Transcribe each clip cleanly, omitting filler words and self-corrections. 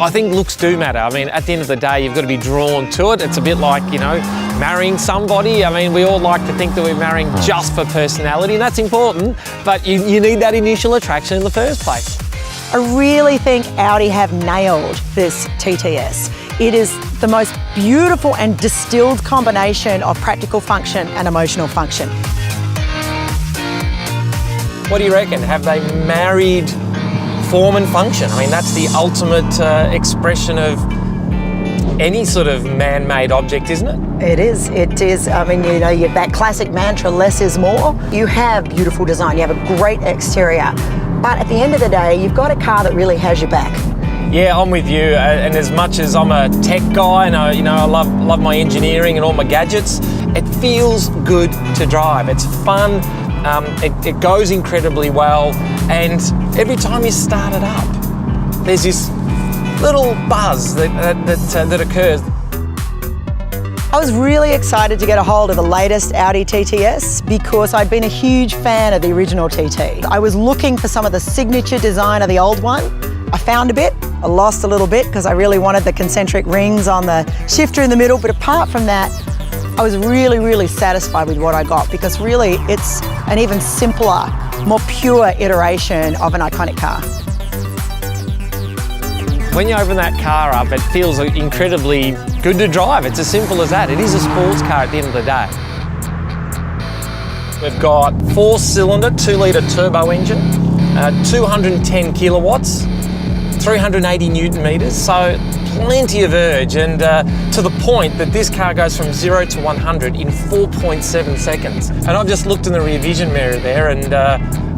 I think looks do matter. I mean, at the end of the day, you've got to be drawn to it. It's a bit like, you know, marrying somebody. I mean, we all like to think that we're marrying just for personality, and that's important, but you need that initial attraction in the first place. I really think Audi have nailed this TTS. It is the most beautiful and distilled combination of practical function and emotional function. What do you reckon? Have they married form and function? I mean, that's the ultimate expression of any sort of man-made object, isn't it? It is. I mean, you know, you have that classic mantra, less is more. You have beautiful design, you have a great exterior, but at the end of the day, you've got a car that really has your back. Yeah, I'm with you. And as much as I'm a tech guy and I love my engineering and all my gadgets, it feels good to drive. It's fun. It goes incredibly well, and every time you start it up, there's this little buzz that occurs. I was really excited to get a hold of the latest Audi TTS because I'd been a huge fan of the original TT. I was looking for some of the signature design of the old one. I found a bit, I lost a little bit because I really wanted the concentric rings on the shifter in the middle, but apart from that, I was really, really satisfied with what I got because really it's an even simpler, more pure iteration of an iconic car. When you open that car up, it feels incredibly good to drive. It's as simple as that. It is a sports car at the end of the day. We've got 4-cylinder, 2-litre turbo engine, 210 kilowatts, 380 Newton meters, so plenty of urge, and to the point that this car goes from 0 to 100 in 4.7 seconds. And I've just looked in the rear vision mirror there, and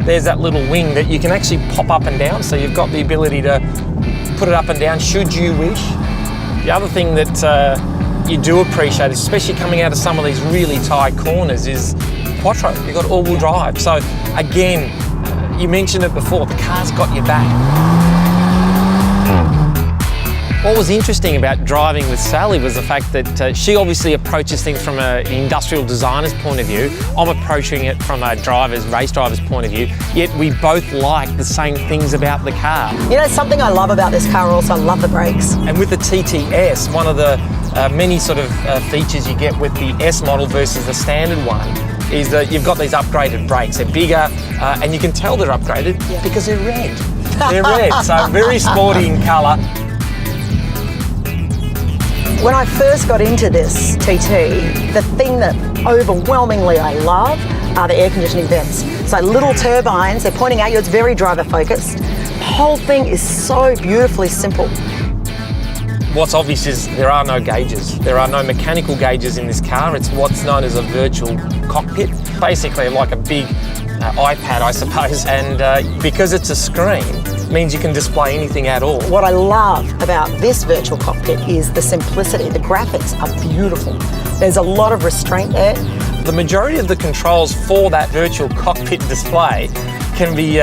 there's that little wing that you can actually pop up and down, so you've got the ability to put it up and down should you wish. The other thing that you do appreciate, especially coming out of some of these really tight corners, is Quattro. You've got all-wheel drive. So again, you mentioned it before, the car's got your back. What was interesting about driving with Sally was the fact that she obviously approaches things from an industrial designer's point of view. I'm approaching it from a race driver's point of view, yet we both like the same things about the car. You know, something I love about this car also, I love the brakes. And with the TTS, one of the many sort of features you get with the S model versus the standard one is that you've got these upgraded brakes. They're bigger, and you can tell they're upgraded because they're red. They're red, so very sporty in colour. When I first got into this TT, the thing that overwhelmingly I love are the air conditioning vents. So little turbines, they're pointing at you, it's very driver focused. The whole thing is so beautifully simple. What's obvious is there are no gauges. There are no mechanical gauges in this car. It's what's known as a virtual cockpit. Basically like a big iPad, I suppose, and because it's a screen, means you can display anything at all. What I love about this virtual cockpit is the simplicity. The graphics are beautiful. There's a lot of restraint there. The majority of the controls for that virtual cockpit display can be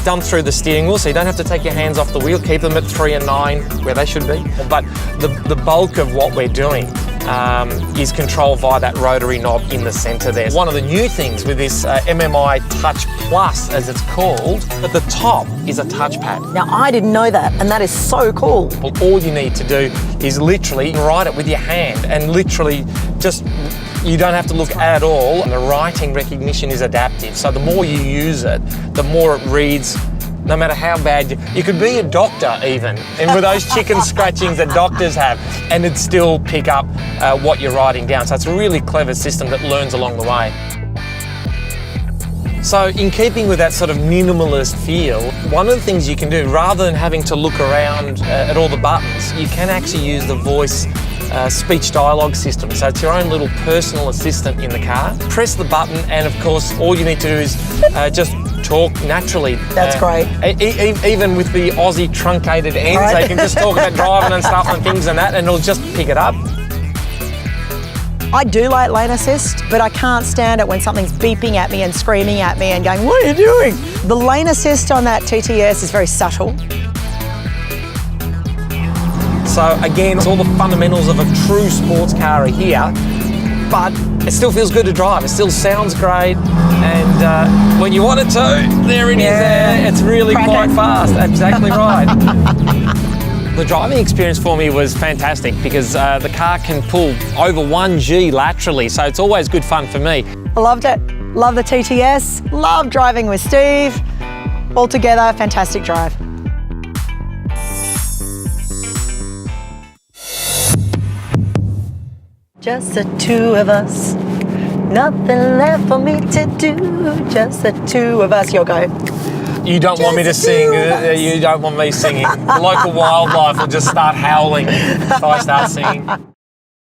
done through the steering wheel, so you don't have to take your hands off the wheel, keep them at 3 and 9 where they should be. But the bulk of what we're doing is controlled via that rotary knob in the centre there. One of the new things with this MMI Touch Plus, as it's called, at the top is a touchpad. Now, I didn't know that, and that is so cool. Well, all you need to do is literally write it with your hand, and literally just, you don't have to look at all. And the writing recognition is adaptive, so the more you use it, the more it reads. No matter how bad you could be a doctor even, and with those chicken scratchings that doctors have, and it'd still pick up what you're writing down. So it's a really clever system that learns along the way. So in keeping with that sort of minimalist feel, one of the things you can do, rather than having to look around at all the buttons, you can actually use the voice speech dialogue system. So it's your own little personal assistant in the car. Press the button, and of course all you need to do is just talk naturally. That's great. Even with the Aussie truncated ends, right? They can just talk about driving and stuff and things and that, and it'll just pick it up. I do like lane assist, but I can't stand it when something's beeping at me and screaming at me and going, what are you doing? The lane assist on that TTS is very subtle. So again, it's all the fundamentals of a true sports car are here, but it still feels good to drive. It still sounds great, and when you want it to, there it is. It's really quite fast. Exactly right. The driving experience for me was fantastic because the car can pull over 1G laterally, so it's always good fun for me. I loved it. Love the TTS. Love driving with Steve. Altogether, fantastic drive. Just the two of us. Nothing left for me to do. Just the two of us. Your go. You don't want me to sing. You don't want me singing. The local wildlife will just start howling if I start singing.